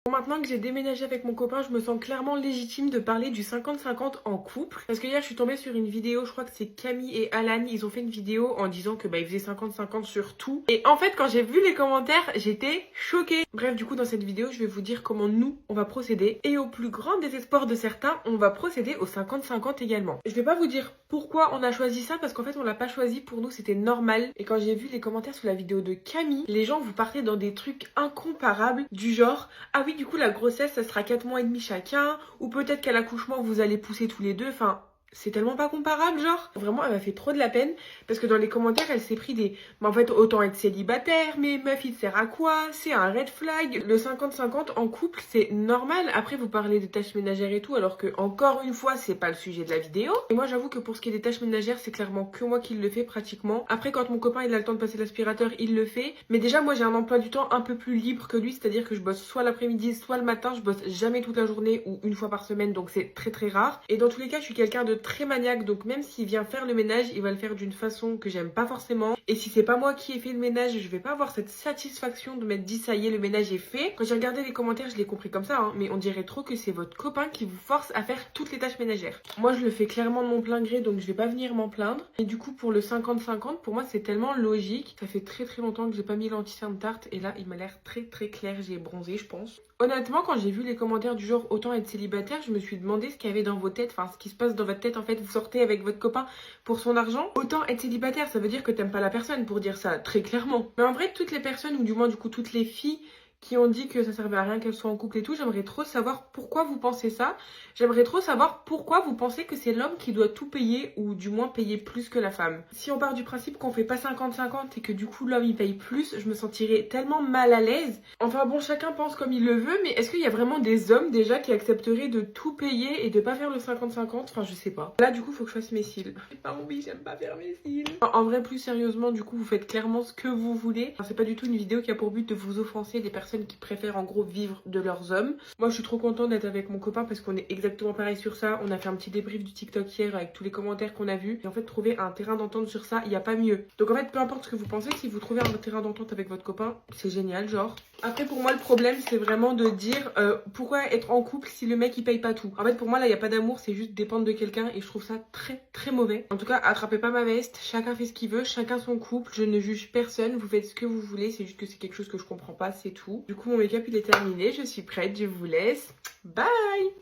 Bon, maintenant que j'ai déménagé avec mon copain, je me sens clairement légitime de parler du 50-50 en couple. Parce que hier, je suis tombée sur une vidéo, je crois que c'est Camille et Alan, ils ont fait une vidéo en disant que ils faisaient 50-50 sur tout. Et en fait, quand j'ai vu les commentaires, j'étais choquée. Bref, du coup, dans cette vidéo, je vais vous dire comment nous, on va procéder. Et au plus grand désespoir de certains, on va procéder au 50-50 également. Je vais pas vous dire pourquoi on a choisi ça, parce qu'en fait, on l'a pas choisi, pour nous, c'était normal. Et quand j'ai vu les commentaires sous la vidéo de Camille, les gens vous partaient dans des trucs incomparables, du genre, ah oui, du coup, la grossesse, ça sera 4 mois et demi chacun. Ou peut-être qu'à l'accouchement, vous allez pousser tous les deux. Enfin, c'est tellement pas comparable, genre. Vraiment, elle m'a fait trop de la peine. Parce que dans les commentaires, elle s'est pris des... Mais en fait, autant être célibataire, mais meuf, il te sert à quoi? C'est un red flag. Le 50-50 en couple, c'est normal. Après, vous parlez des tâches ménagères et tout, alors que, encore une fois, c'est pas le sujet de la vidéo. Et moi, j'avoue que pour ce qui est des tâches ménagères, c'est clairement que moi qui le fais pratiquement. Après, quand mon copain, il a le temps de passer l'aspirateur, il le fait. Mais déjà, moi, j'ai un emploi du temps un peu plus libre que lui. C'est-à-dire que je bosse soit l'après-midi, soit le matin. Je bosse jamais toute la journée ou une fois par semaine. Donc, c'est très, très rare. Et dans tous les cas, je suis quelqu'un de très maniaque, donc même s'il vient faire le ménage, il va le faire d'une façon que j'aime pas forcément. Et si c'est pas moi qui ai fait le ménage, je vais pas avoir cette satisfaction de m'être dit ça y est, le ménage est fait. Quand j'ai regardé les commentaires, je l'ai compris comme ça, hein, mais on dirait trop que c'est votre copain qui vous force à faire toutes les tâches ménagères. Moi, je le fais clairement de mon plein gré, donc je vais pas venir m'en plaindre. Et du coup, pour le 50-50, pour moi, c'est tellement logique. Ça fait très très longtemps que j'ai pas mis l'anti-teint de tarte, et là, il m'a l'air très très clair. J'ai bronzé, je pense. Honnêtement, quand j'ai vu les commentaires du genre autant être célibataire, je me suis demandé ce qu'il y avait dans vos têtes, enfin ce qui se passe dans votre tête. En fait, vous sortez avec votre copain pour son argent. Autant être célibataire, ça veut dire que t'aimes pas la personne, pour dire ça très clairement. Mais en vrai, toutes les personnes, ou du moins du coup toutes les filles qui ont dit que ça servait à rien qu'elles soient en couple et tout, j'aimerais trop savoir pourquoi vous pensez ça. J'aimerais trop savoir pourquoi vous pensez que c'est l'homme qui doit tout payer, ou du moins payer plus que la femme. Si on part du principe qu'on fait pas 50-50 et que du coup l'homme il paye plus, je me sentirais tellement mal à l'aise. Enfin bon, chacun pense comme il le veut, mais est-ce qu'il y a vraiment des hommes déjà qui accepteraient de tout payer et de pas faire le 50-50? Enfin, je sais pas. Là, du coup, faut que je fasse mes cils. J'ai pas envie, j'aime pas faire mes cils. En vrai, plus sérieusement, du coup, vous faites clairement ce que vous voulez. Enfin, c'est pas du tout une vidéo qui a pour but de vous offenser des personnes qui préfèrent en gros vivre de leurs hommes. Moi, je suis trop contente d'être avec mon copain parce qu'on est exactement pareil sur ça. On a fait un petit débrief du TikTok hier avec tous les commentaires qu'on a vus. Et en fait, trouver un terrain d'entente sur ça, il n'y a pas mieux. Donc en fait, peu importe ce que vous pensez, si vous trouvez un terrain d'entente avec votre copain, c'est génial, genre. Après, pour moi, le problème, c'est vraiment de dire pourquoi être en couple si le mec il paye pas tout. En fait, pour moi, là, il n'y a pas d'amour, c'est juste dépendre de quelqu'un et je trouve ça très très mauvais. En tout cas, attrapez pas ma veste, chacun fait ce qu'il veut, chacun son couple, je ne juge personne, vous faites ce que vous voulez, c'est juste que c'est quelque chose que je comprends pas, c'est tout. Du coup, mon make-up il est terminé, je suis prête, je vous laisse. Bye!